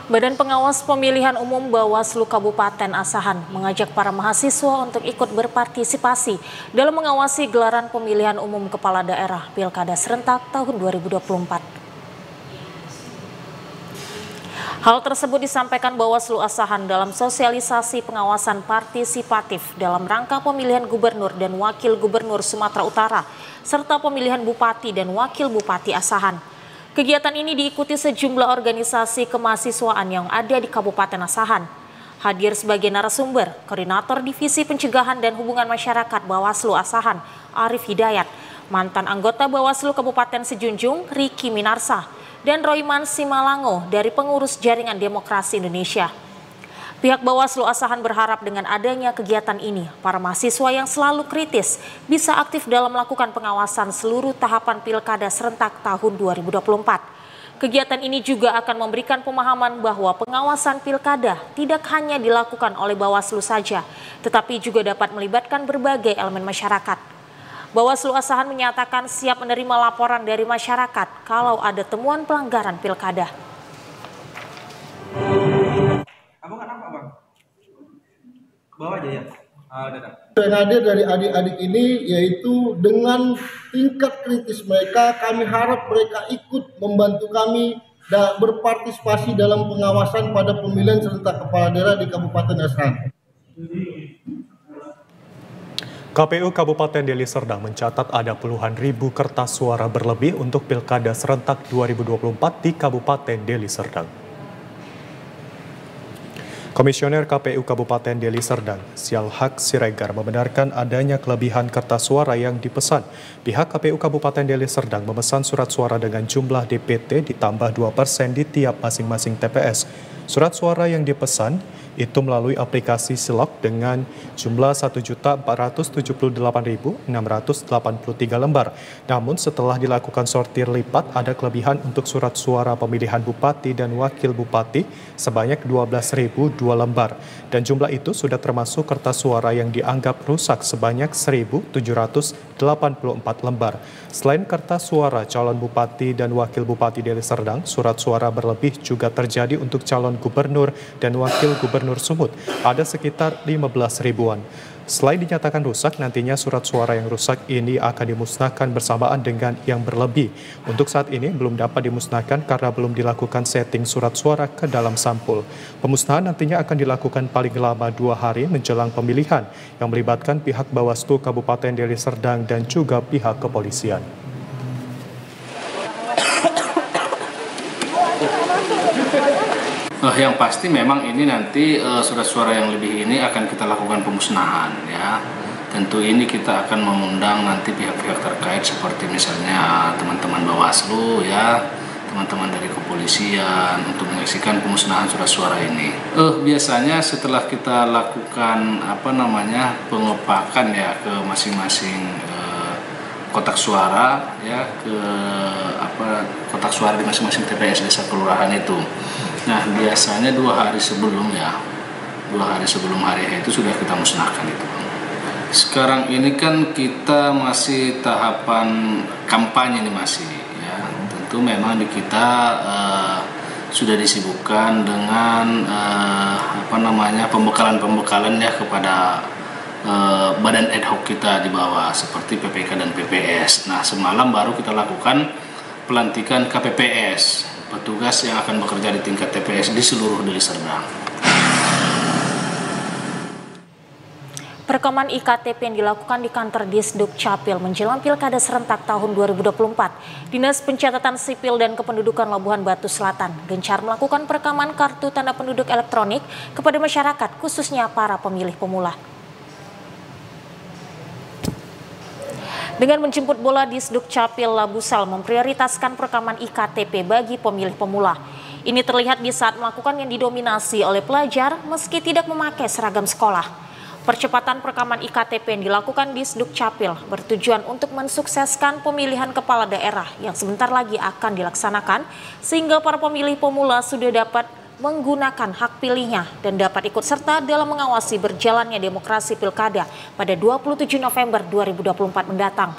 Badan Pengawas Pemilihan Umum Bawaslu Kabupaten Asahan mengajak para mahasiswa untuk ikut berpartisipasi dalam mengawasi gelaran pemilihan umum kepala daerah Pilkada serentak tahun 2024. Hal tersebut disampaikan Bawaslu Asahan dalam sosialisasi pengawasan partisipatif dalam rangka pemilihan gubernur dan wakil gubernur Sumatera Utara serta pemilihan bupati dan wakil bupati Asahan. Kegiatan ini diikuti sejumlah organisasi kemahasiswaan yang ada di Kabupaten Asahan. Hadir sebagai narasumber, Koordinator Divisi Pencegahan dan Hubungan Masyarakat Bawaslu Asahan, Arif Hidayat, mantan anggota Bawaslu Kabupaten Sejunjung, Riki Minarsa, dan Royman Simalango dari Pengurus Jaringan Demokrasi Indonesia. Pihak Bawaslu Asahan berharap dengan adanya kegiatan ini, para mahasiswa yang selalu kritis bisa aktif dalam melakukan pengawasan seluruh tahapan Pilkada serentak tahun 2024. Kegiatan ini juga akan memberikan pemahaman bahwa pengawasan Pilkada tidak hanya dilakukan oleh Bawaslu saja, tetapi juga dapat melibatkan berbagai elemen masyarakat. Bawaslu Asahan menyatakan siap menerima laporan dari masyarakat kalau ada temuan pelanggaran Pilkada. Abang kenapa bang? Bawa aja ya. Yang hadir dari adik-adik ini yaitu dengan tingkat kritis mereka, kami harap mereka ikut membantu kami dan berpartisipasi dalam pengawasan pada pemilihan serentak kepala daerah di Kabupaten Asahan. KPU Kabupaten Deli Serdang mencatat ada puluhan ribu kertas suara berlebih untuk Pilkada serentak 2024 di Kabupaten Deli Serdang. Komisioner KPU Kabupaten Deli Serdang, Sialhaq Siregar, membenarkan adanya kelebihan kertas suara yang dipesan. Pihak KPU Kabupaten Deli Serdang memesan surat suara dengan jumlah DPT ditambah 2% di tiap masing-masing TPS. Surat suara yang dipesan itu melalui aplikasi Silok dengan jumlah 1.478.683 lembar. Namun setelah dilakukan sortir lipat, ada kelebihan untuk surat suara pemilihan bupati dan wakil bupati sebanyak 12.002 lembar. Dan jumlah itu sudah termasuk kertas suara yang dianggap rusak sebanyak 1.784 lembar. Selain kertas suara calon bupati dan wakil bupati Deli Serdang, surat suara berlebih juga terjadi untuk calon gubernur dan wakil gubernur Sumut, ada sekitar 15 ribuan. Selain dinyatakan rusak, nantinya surat suara yang rusak ini akan dimusnahkan bersamaan dengan yang berlebih. Untuk saat ini belum dapat dimusnahkan karena belum dilakukan setting surat suara ke dalam sampul. Pemusnahan nantinya akan dilakukan paling lama 2 hari menjelang pemilihan yang melibatkan pihak Bawaslu Kabupaten Deli Serdang dan juga pihak kepolisian. Yang pasti memang ini nanti surat-suara yang lebih ini akan kita lakukan pemusnahan ya. Tentu ini kita akan mengundang nanti pihak-pihak terkait seperti misalnya teman-teman Bawaslu ya, teman-teman dari kepolisian untuk menyaksikan pemusnahan surat suara ini. Biasanya setelah kita lakukan pengepakan ya ke masing-masing kotak suara ya, ke kotak suara di masing-masing TPS desa kelurahan itu. Nah, biasanya 2 hari sebelum hari H itu sudah kita musnahkan itu. Sekarang ini kan kita masih tahapan kampanye ini masih ya. Tentu memang di kita sudah disibukkan dengan pembekalan ya kepada badan ad hoc kita di bawah seperti PPK dan PPS. Nah, semalam baru kita lakukan pelantikan KPPS, petugas yang akan bekerja di tingkat TPS di seluruh Deli Serdang. Perekaman IKTP yang dilakukan di kantor Disduk Capil menjelang Pilkada serentak tahun 2024. Dinas Pencatatan Sipil dan Kependudukan Labuhan Batu Selatan gencar melakukan perekaman kartu tanda penduduk elektronik kepada masyarakat, khususnya para pemilih pemula. Dengan menjemput bola, Disduk Capil Labusel memprioritaskan perekaman IKTP bagi pemilih pemula. Ini terlihat di saat melakukan yang didominasi oleh pelajar meski tidak memakai seragam sekolah. Percepatan perekaman IKTP yang dilakukan di Disduk Capil bertujuan untuk mensukseskan pemilihan kepala daerah yang sebentar lagi akan dilaksanakan, sehingga para pemilih pemula sudah dapat menggunakan hak pilihnya dan dapat ikut serta dalam mengawasi berjalannya demokrasi pilkada pada 27 November 2024 mendatang.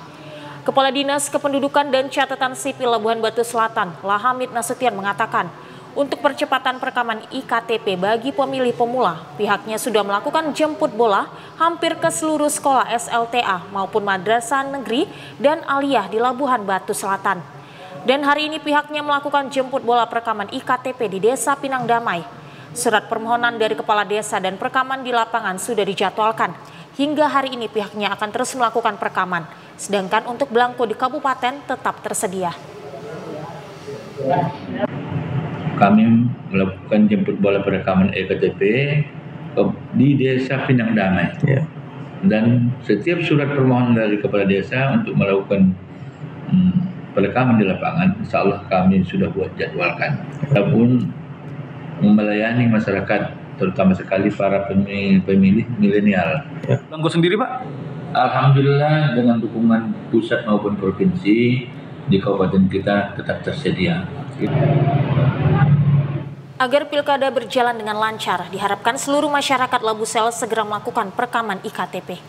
Kepala Dinas Kependudukan dan Catatan Sipil Labuhan Batu Selatan, Lahamid Nasution mengatakan, untuk percepatan perekaman IKTP bagi pemilih pemula, pihaknya sudah melakukan jemput bola hampir ke seluruh sekolah SLTA maupun madrasah negeri dan aliyah di Labuhan Batu Selatan. Dan hari ini pihaknya melakukan jemput bola perekaman IKTP di Desa Pinang Damai. Surat permohonan dari kepala desa dan perekaman di lapangan sudah dijadwalkan. Hingga hari ini pihaknya akan terus melakukan perekaman. Sedangkan untuk belangko di kabupaten tetap tersedia. Kami melakukan jemput bola perekaman EKTP di Desa Pinang Damai. Dan setiap surat permohonan dari kepala desa untuk melakukan perekaman di lapangan, insya Allah kami sudah buat jadwalkan. Ataupun melayani masyarakat, terutama sekali para pemilih milenial. Belangko sendiri, Pak? Alhamdulillah dengan dukungan pusat maupun provinsi di kabupaten kita tetap tersedia. Agar pilkada berjalan dengan lancar, diharapkan seluruh masyarakat Labusel segera melakukan perekaman IKTP.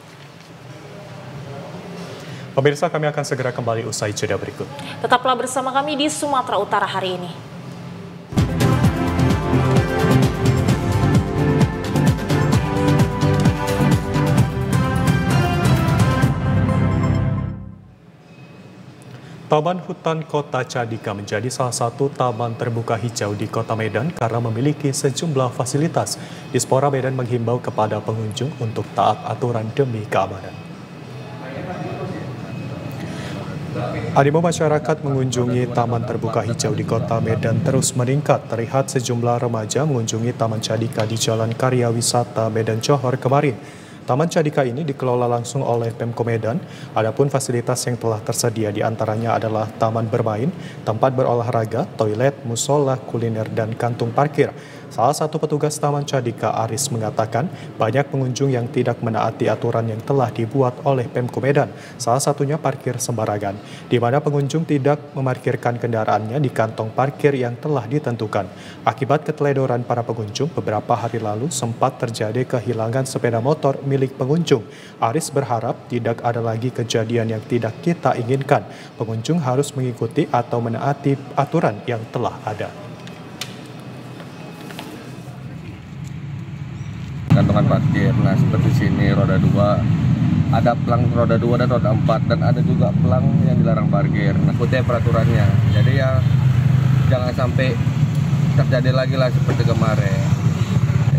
Pemirsa, kami akan segera kembali usai jeda berikut. Tetaplah bersama kami di Sumatera Utara hari ini. Taman Hutan Kota Cadika menjadi salah satu taman terbuka hijau di Kota Medan karena memiliki sejumlah fasilitas. Dispora Medan menghimbau kepada pengunjung untuk taat aturan demi keamanan. Animo masyarakat mengunjungi taman terbuka hijau di Kota Medan terus meningkat. Terlihat sejumlah remaja mengunjungi Taman Cadika di Jalan Karya Wisata Medan Johor kemarin. Taman Cadika ini dikelola langsung oleh Pemko Medan. Adapun fasilitas yang telah tersedia diantaranya adalah taman bermain, tempat berolahraga, toilet, musola, kuliner, dan kantung parkir. Salah satu petugas Taman Cadika, Aris, mengatakan banyak pengunjung yang tidak menaati aturan yang telah dibuat oleh Pemko Medan. Salah satunya parkir sembarangan, di mana pengunjung tidak memarkirkan kendaraannya di kantong parkir yang telah ditentukan. Akibat keteledoran para pengunjung, beberapa hari lalu sempat terjadi kehilangan sepeda motor milik pengunjung. Aris berharap tidak ada lagi kejadian yang tidak kita inginkan. Pengunjung harus mengikuti atau menaati aturan yang telah ada. Kantongan parkir, nah seperti sini roda 2, ada pelang roda 2 dan roda 4, dan ada juga pelang yang dilarang parkir. Nah, ikuti peraturannya, jadi ya jangan sampai terjadi lagi lah seperti kemarin.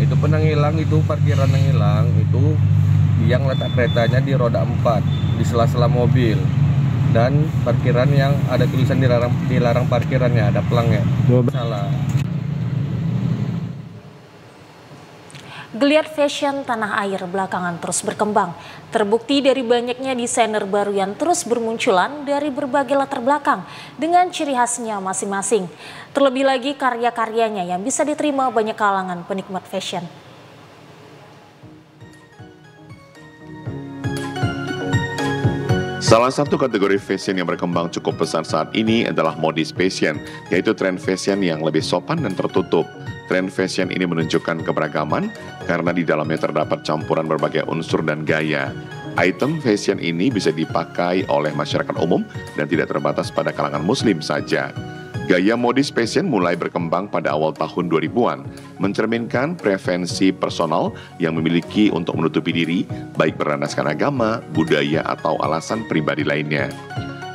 Itu pun yang hilang, itu parkiran yang hilang, itu yang letak keretanya di roda 4, di sela-sela mobil. Dan parkiran yang ada tulisan dilarang parkirannya, ada pelangnya. Salah. Geliat fashion tanah air belakangan terus berkembang. Terbukti dari banyaknya desainer baru yang terus bermunculan dari berbagai latar belakang dengan ciri khasnya masing-masing. Terlebih lagi karya-karyanya yang bisa diterima banyak kalangan penikmat fashion. Salah satu kategori fashion yang berkembang cukup besar saat ini adalah modis fashion, yaitu tren fashion yang lebih sopan dan tertutup. Tren fashion ini menunjukkan keberagaman karena di dalamnya terdapat campuran berbagai unsur dan gaya. Item fashion ini bisa dipakai oleh masyarakat umum dan tidak terbatas pada kalangan muslim saja. Gaya modis fashion mulai berkembang pada awal tahun 2000-an, mencerminkan preferensi personal yang memiliki untuk menutupi diri, baik berdasarkan agama, budaya, atau alasan pribadi lainnya.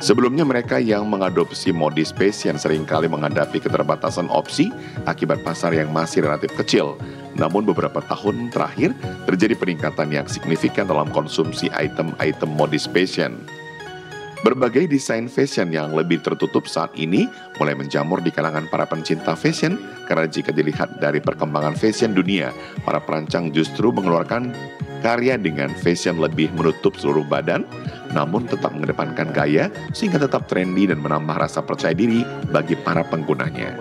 Sebelumnya mereka yang mengadopsi modis fashion seringkali menghadapi keterbatasan opsi akibat pasar yang masih relatif kecil. Namun beberapa tahun terakhir terjadi peningkatan yang signifikan dalam konsumsi item-item modis fashion. Berbagai desain fashion yang lebih tertutup saat ini mulai menjamur di kalangan para pencinta fashion karena jika dilihat dari perkembangan fashion dunia, para perancang justru mengeluarkan karya dengan fashion lebih menutup seluruh badan, namun tetap mengedepankan gaya sehingga tetap trendy dan menambah rasa percaya diri bagi para penggunanya.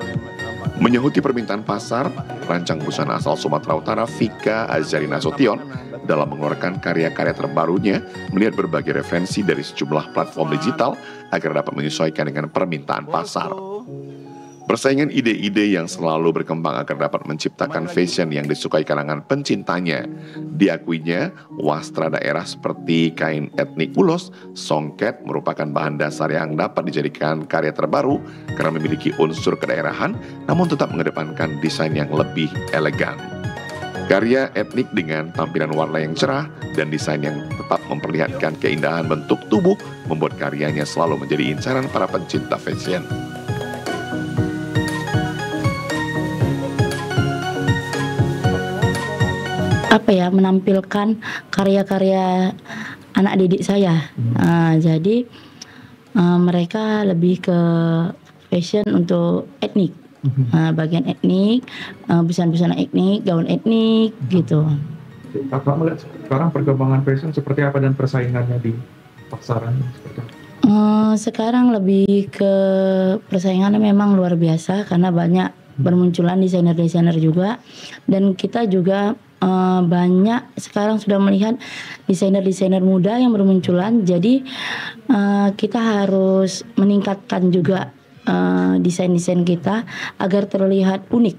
Menyahuti permintaan pasar, perancang busana asal Sumatera Utara Vika Azari Nasution dalam mengeluarkan karya-karya terbarunya melihat berbagai referensi dari sejumlah platform digital agar dapat menyesuaikan dengan permintaan pasar. Persaingan ide-ide yang selalu berkembang agar dapat menciptakan fashion yang disukai kalangan pencintanya. Diakuinya, wastra daerah seperti kain etnik ulos, songket merupakan bahan dasar yang dapat dijadikan karya terbaru karena memiliki unsur kedaerahan namun tetap mengedepankan desain yang lebih elegan. Karya etnik dengan tampilan warna yang cerah dan desain yang tetap memperlihatkan keindahan bentuk tubuh membuat karyanya selalu menjadi incaran para pencinta fashion. Menampilkan karya-karya anak didik saya. Jadi mereka lebih ke fashion untuk etnik. Bagian etnik, busana-busana etnik, gaun etnik gitu. Kakak melihat sekarang perkembangan fashion seperti apa dan persaingannya di pasaran seperti apa? Sekarang lebih ke persaingannya memang luar biasa karena banyak bermunculan desainer-desainer juga, dan kita juga banyak sekarang sudah melihat desainer-desainer muda yang bermunculan. Jadi kita harus meningkatkan juga desain-desain kita agar terlihat unik.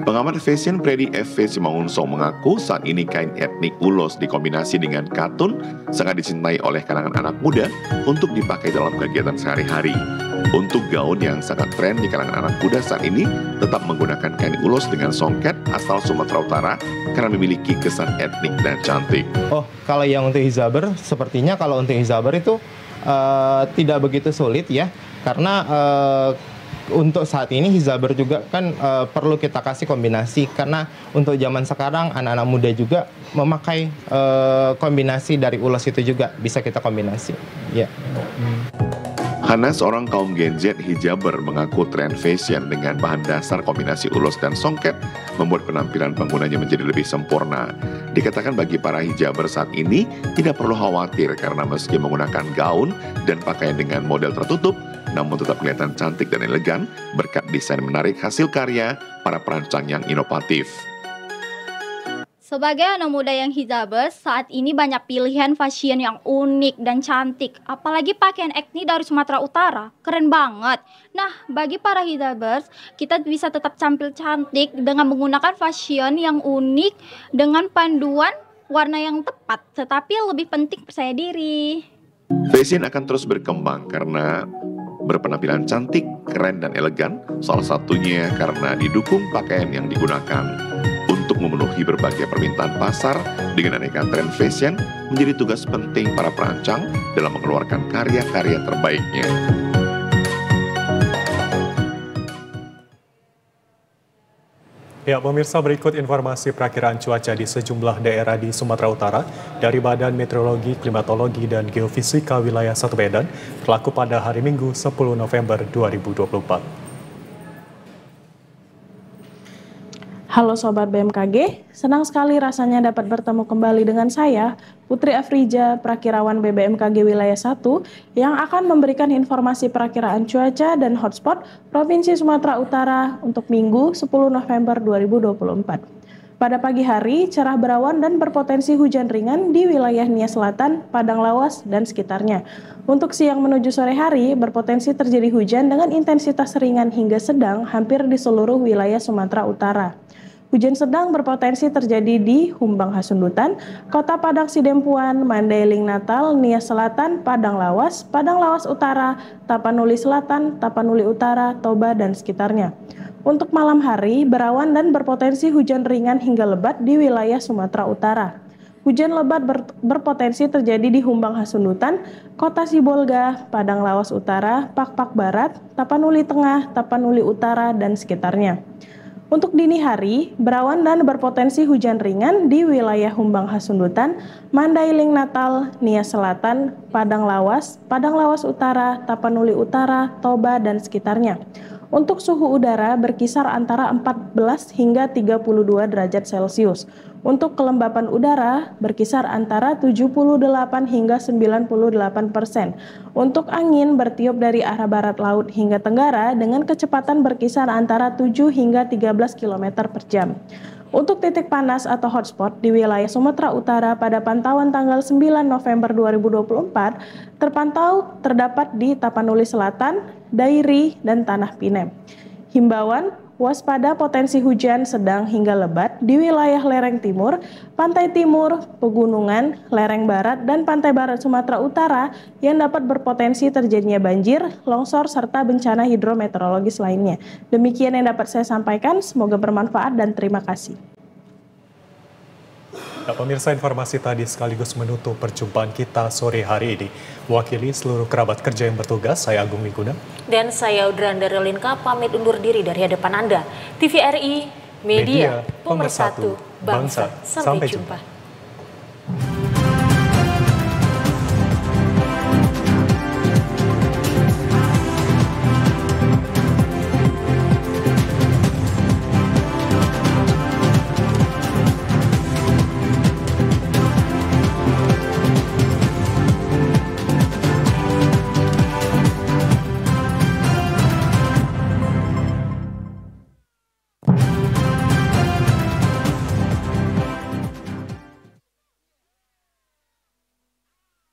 Pengamat fashion Freddy F.V. Simangunsong mengaku saat ini kain etnik ulos dikombinasi dengan katun sangat dicintai oleh kalangan anak muda untuk dipakai dalam kegiatan sehari-hari. Untuk gaun yang sangat tren di kalangan anak muda saat ini tetap menggunakan kain ulos dengan songket asal Sumatera Utara karena memiliki kesan etnik dan cantik. Oh, kalau yang untuk hijaber, sepertinya kalau untuk hijaber itu tidak begitu sulit ya, karena untuk saat ini hijaber juga kan perlu kita kasih kombinasi, karena untuk zaman sekarang anak-anak muda juga memakai kombinasi dari ulos itu juga bisa kita kombinasi. Ya. Hana, seorang kaum Gen Z hijaber, mengaku tren fashion dengan bahan dasar kombinasi ulos dan songket membuat penampilan penggunanya menjadi lebih sempurna. Dikatakan bagi para hijaber saat ini tidak perlu khawatir karena meski menggunakan gaun dan pakaian dengan model tertutup, namun tetap kelihatan cantik dan elegan berkat desain menarik hasil karya para perancang yang inovatif. Sebagai anak muda yang hijabers, saat ini banyak pilihan fashion yang unik dan cantik. Apalagi pakaian etnik dari Sumatera Utara, keren banget. Nah, bagi para hijabers, kita bisa tetap tampil cantik dengan menggunakan fashion yang unik dengan panduan warna yang tepat, tetapi lebih penting percaya diri. Fashion akan terus berkembang karena berpenampilan cantik, keren, dan elegan, salah satunya karena didukung pakaian yang digunakan. Untuk memenuhi berbagai permintaan pasar dengan aneka tren fashion menjadi tugas penting para perancang dalam mengeluarkan karya-karya terbaiknya. Ya, pemirsa, berikut informasi perakiraan cuaca di sejumlah daerah di Sumatera Utara dari Badan Meteorologi, Klimatologi, dan Geofisika Wilayah 1 Medan berlaku pada hari Minggu 10 November 2024. Halo Sobat BMKG, senang sekali rasanya dapat bertemu kembali dengan saya, Putri Afrija, Prakirawan BBMKG Wilayah 1, yang akan memberikan informasi perakiraan cuaca dan hotspot Provinsi Sumatera Utara untuk Minggu 10 November 2024. Pada pagi hari, cerah berawan dan berpotensi hujan ringan di wilayah Nia Selatan, Padang Lawas, dan sekitarnya. Untuk siang menuju sore hari, berpotensi terjadi hujan dengan intensitas ringan hingga sedang hampir di seluruh wilayah Sumatera Utara. Hujan sedang berpotensi terjadi di Humbang Hasundutan, Kota Padang Sidempuan, Mandailing Natal, Nia Selatan, Padang Lawas Utara, Tapanuli Selatan, Tapanuli Utara, Toba, dan sekitarnya. Untuk malam hari, berawan dan berpotensi hujan ringan hingga lebat di wilayah Sumatera Utara. Hujan lebat berpotensi terjadi di Humbang Hasundutan, Kota Sibolga, Padang Lawas Utara, Pakpak Barat, Tapanuli Tengah, Tapanuli Utara, dan sekitarnya. Untuk dini hari, berawan dan berpotensi hujan ringan di wilayah Humbang Hasundutan, Mandailing Natal, Nia Selatan, Padang Lawas Utara, Tapanuli Utara, Toba, dan sekitarnya. Untuk suhu udara berkisar antara 14 hingga 32 derajat Celcius. Untuk kelembapan udara berkisar antara 78 hingga 98%. Untuk angin bertiup dari arah barat laut hingga tenggara dengan kecepatan berkisar antara 7 hingga 13 km per jam. Untuk titik panas atau hotspot di wilayah Sumatera Utara pada pantauan tanggal 9 November 2024 terdapat di Tapanuli Selatan, Dairi, dan Tanah Pinem. Himbauan, waspada potensi hujan sedang hingga lebat di wilayah lereng timur, pantai timur, pegunungan, lereng barat, dan pantai barat Sumatera Utara yang dapat berpotensi terjadinya banjir, longsor, serta bencana hidrometeorologis lainnya. Demikian yang dapat saya sampaikan, semoga bermanfaat dan terima kasih. Nah, pemirsa, informasi tadi sekaligus menutup perjumpaan kita sore hari ini. Mewakili seluruh kerabat kerja yang bertugas, saya Agung Miguna. Dan saya Udranda Relinka pamit undur diri dari hadapan Anda. TVRI, Media Pemersatu Bangsa. Sampai jumpa.